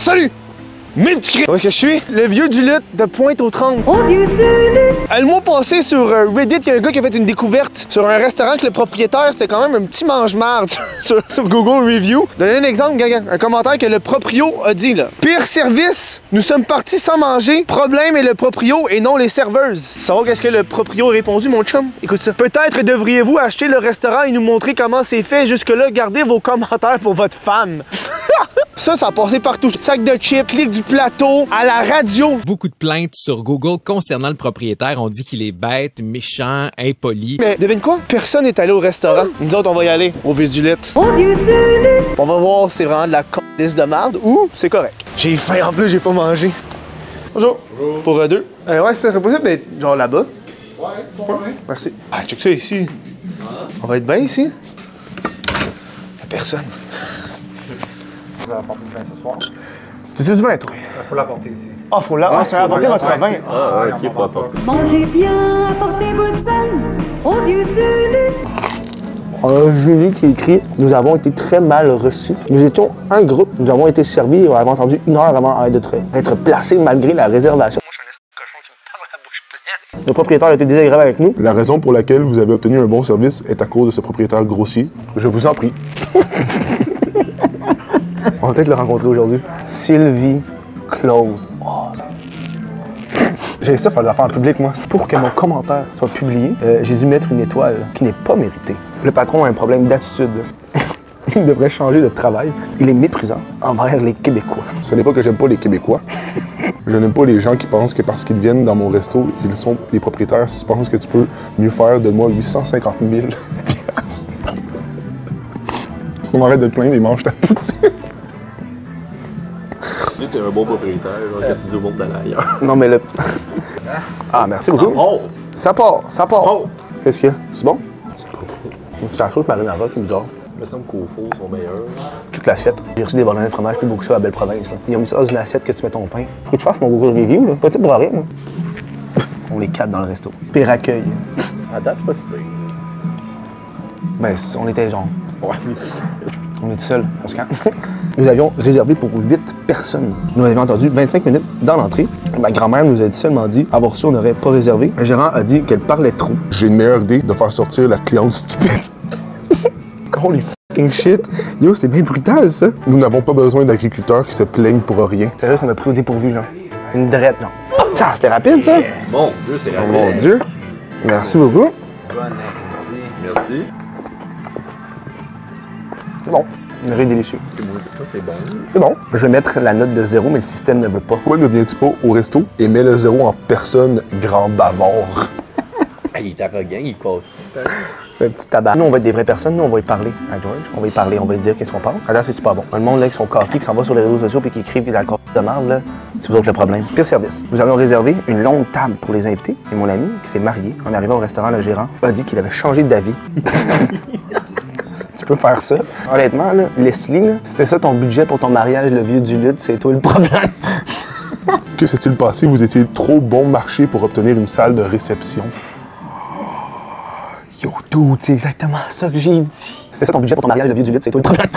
Salut! Mes petits cris! Où est-ce que je suis? Le vieux du lutte de Pointe-aux-Trembles. Oh vieux du lutte! Le mois passé sur Reddit, il y a un gars qui a fait une découverte sur un restaurant que le propriétaire, c'était quand même un petit mange-marde sur Google Review. Donnez un exemple, gaga. Un commentaire que le proprio a dit, là. Pire service, nous sommes partis sans manger. Problème est le proprio et non les serveuses. Savoir qu'est-ce que le proprio a répondu, mon chum? Écoute ça. Peut-être devriez-vous acheter le restaurant et nous montrer comment c'est fait. Jusque-là, gardez vos commentaires pour votre femme. Ça a passé partout. Sac de chips, clic du plateau, à la radio. Beaucoup de plaintes sur Google concernant le propriétaire. On dit qu'il est bête, méchant, impoli. Mais devine quoi? Personne n'est allé au restaurant. Nous autres, on va y aller au vieux du lutte. Oh vieux du lutte! On va voir si c'est vraiment de la liste de merde ou c'est correct. J'ai faim en plus, j'ai pas mangé. Bonjour. Bonjour. Pour deux. Ouais, ça serait possible d'être genre là-bas. Ouais. Merci. Ah, check ça ici. On va être bien ici. Y'a personne. Vous allez apporter du vin ce soir. Tu dis du vin, toi? Il faut l'apporter ici. Ah, faut là. Ah, c'est apporter votre vin. Ah, ouais, ok, faut apporter. Mangez bien, apportez votre pain. Oh vieux du lutte! J'ai vu qui écrit « Nous avons été très mal reçus. Nous étions un groupe. Nous avons été servis et on avait entendu 1 heure avant d'être placés malgré la réservation. » Moi, je suis un cochon qui me parle la bouche pleine. Le propriétaire a été désagréable avec nous. La raison pour laquelle vous avez obtenu un bon service est à cause de ce propriétaire grossier. Je vous en prie. On va peut-être le rencontrer aujourd'hui. Sylvie Claude. Oh. J'ai ça faire des affaires en public, moi. Pour que mon commentaire soit publié, j'ai dû mettre une étoile qui n'est pas méritée. Le patron a un problème d'attitude. Il devrait changer de travail. Il est méprisant envers les Québécois. Ce n'est pas que j'aime pas les Québécois. Je n'aime pas les gens qui pensent que parce qu'ils viennent dans mon resto, ils sont les propriétaires. Si tu penses que tu peux mieux faire, donne-moi 850 000 piastres. Si on arrête de te plaindre et mange ta poutine. Tu es un bon propriétaire, genre, quand tu dis au monde d'aller ailleurs. Non, mais le... Ah, merci beaucoup. Oh! Ça part. Oh! Qu'est-ce qu'il y a? C'est bon? C'est la chose marinara, c'est bizarre. Il me semble qu'au four, ils sont meilleurs. Toute l'assiette. J'ai reçu des bananes de fromage plus beau que ça à Belle-Province. Là. Ils ont mis ça dans une assiette que tu mets ton pain. Faut que tu fasses mon Google Review, là. Pas tout pour rien, moi. On les 4 dans le resto. Pire accueil. À date, c'est pas si pire. Ben, on était genre... Ouais, On est tout seul, on se calme. Nous avions réservé pour 8 personnes. Nous avions attendu 25 minutes dans l'entrée. Ma grand-mère nous a seulement dit, avoir su, on n'aurait pas réservé. Le gérant a dit qu'elle parlait trop. J'ai une meilleure idée de faire sortir la cliente stupide. Holy fucking shit. Yo, c'est bien brutal, ça. Nous n'avons pas besoin d'agriculteurs qui se plaignent pour rien. Sérieux, ça m'a pris au dépourvu, genre. Une drette, genre. Oh, c'était rapide, ça? Mon Dieu, c'est Oh mon Dieu. Merci beaucoup. Bon appétit. Merci. C'est bon. Une riz délicieux. C'est bon. C'est bon. Je vais mettre la note de 0, mais le système ne veut pas. Pourquoi ne viens-tu pas au resto et mets le 0 en personne, grand bavard? Ah, il est arrogant, il casse. Un petit tabac. Nous, on va être des vraies personnes. Nous, on va y parler à George. On va y parler, on va lui dire qu'est-ce qu'on parle. Attends, c'est super bon. Le monde, là, qui sont coqués, qui s'en va sur les réseaux sociaux puis qui écrivent de la corde de merde, là, c'est vous autres le problème. Pire service. Nous avions réservé une longue table pour les invités et mon ami, qui s'est marié, en arrivant au restaurant, le gérant, a dit qu'il avait changé d'avis. Tu peux faire ça. Honnêtement, là, Leslie, là, c'est ça ton budget pour ton mariage, le vieux du lutte, c'est toi le problème. Que s'est-il passé? Vous étiez trop bon marché pour obtenir une salle de réception. Yo, dude, c'est exactement ça que j'ai dit. C'est ça ton budget pour ton mariage, le vieux du lutte, c'est toi le problème.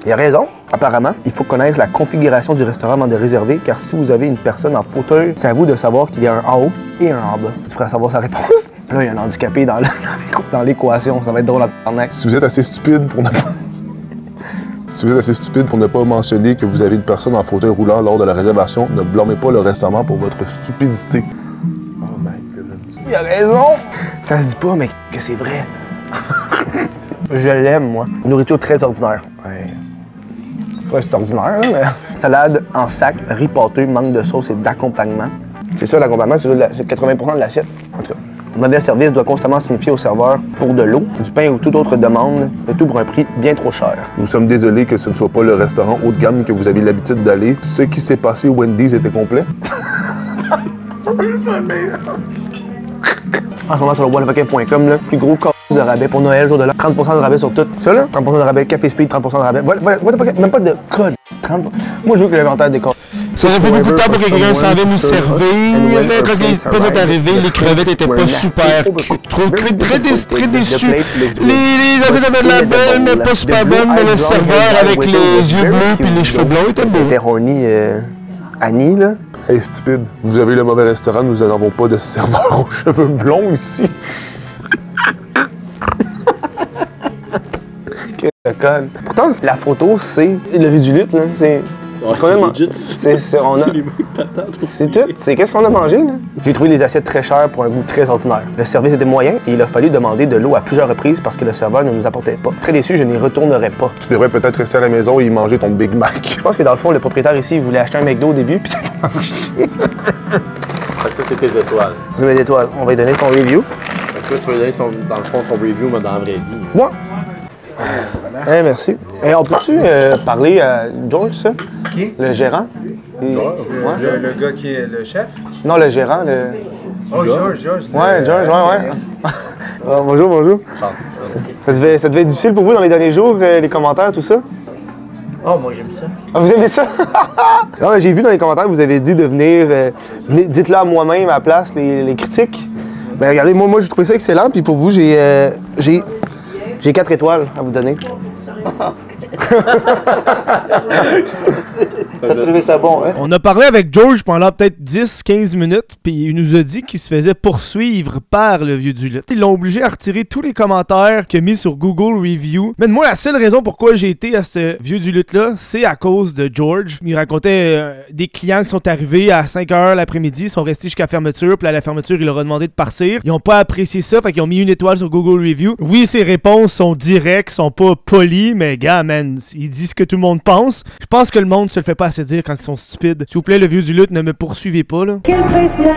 Il a raison. Apparemment, il faut connaître la configuration du restaurant avant de réserver, car si vous avez une personne en fauteuil, c'est à vous de savoir qu'il y a un en haut et un en bas. Tu pourrais savoir sa réponse? Là, il y a un handicapé dans l'équation. Ça va être drôle à faire. Si vous êtes assez stupide pour ne pas... Si vous êtes assez stupide pour ne pas mentionner que vous avez une personne en fauteuil roulant lors de la réservation, ne blâmez pas le restaurant pour votre stupidité. Oh my god. Il a raison! Ça se dit pas, mais que c'est vrai. Je l'aime, moi. Nourriture très ordinaire. Ouais, c'est ordinaire, là, mais... Salade en sac, riz pâteux, manque de sauce et d'accompagnement. C'est ça l'accompagnement, c'est 80% de l'assiette. En tout cas, mauvais service doit constamment signifier au serveur pour de l'eau, du pain ou toute autre demande, le tout pour un prix bien trop cher. Nous sommes désolés que ce ne soit pas le restaurant haut de gamme que vous avez l'habitude d'aller. Ce qui s'est passé au Wendy's était complet. En ce moment, sur le wallavocat.com, le plus gros cas de rabais pour Noël, jour de l'an. 30% de rabais sur tout. Ça, là, 30% de rabais, Café Speed, 30% de rabais. Voilà, même pas de code. 30%. Moi, je veux que l'inventaire des codes. Ça aurait pris beaucoup de temps pour que quelqu'un s'en vienne nous servir. Quand les postes sont arrivés, les crevettes étaient pas super trop cuites, très déçus. Les assiettes avaient de la belle, mais pas super bonnes, mais le serveur avec les yeux bleus puis les cheveux blonds était beau. T'es horny, Annie, là. Hey, stupide, vous avez le mauvais restaurant, nous n'avons pas de serveur aux cheveux blonds ici. Que conne. Pourtant, la photo, c'est le vue du lutte, là. C'est quand même. C'est tout. C'est qu'est-ce qu'on a mangé, là? J'ai trouvé les assiettes très chères pour un goût très ordinaire. Le service était moyen et il a fallu demander de l'eau à plusieurs reprises parce que le serveur ne nous apportait pas. Très déçu, je n'y retournerai pas. Tu devrais peut-être rester à la maison et y manger ton Big Mac. Je pense que dans le fond, le propriétaire ici, il voulait acheter un McDo au début, puis ça a marché. Ça, c'est tes étoiles. C'est mes étoiles. On va lui donner son review. Toi, tu veux donner dans le fond ton review, mais dans la vraie vie. Moi? Merci. On peut-tu parler à George, ça? Qui? Le gérant? Le gars qui est le chef? Non, le gérant, le... Oh, George. Ouais, George, ouais. Bonjour. Ça devait être difficile pour vous dans les derniers jours, les commentaires, tout ça? Oh, moi j'aime ça. Ah, vous aimez ça? Ah, j'ai vu dans les commentaires que vous avez dit de venir... dites-le à moi-même à la place, les critiques. Ben regardez, moi j'ai trouvé ça excellent, puis pour vous, j'ai 4 étoiles à vous donner. T'as trouvé ça bon, hein? On a parlé avec George pendant peut-être 10-15 minutes, puis il nous a dit qu'il se faisait poursuivre par le vieux du lutte. Ils l'ont obligé à retirer tous les commentaires qu'il a mis sur Google Review. Mais moi, la seule raison pourquoi j'ai été à ce vieux du lutte-là, c'est à cause de George. Il racontait des clients qui sont arrivés à 5h l'après-midi, sont restés jusqu'à fermeture, puis à la fermeture, il leur a demandé de partir. Ils ont pas apprécié ça, fait qu'ils ont mis une étoile sur Google Review. Oui, ses réponses sont directes, sont pas polies, mais gars, man, il dit ce que tout le monde pense. Je pense que le monde se le fait pas assez dire quand ils sont stupides. S'il vous plaît, le vieux du lutte, ne me poursuivez pas, là. Quelle précieux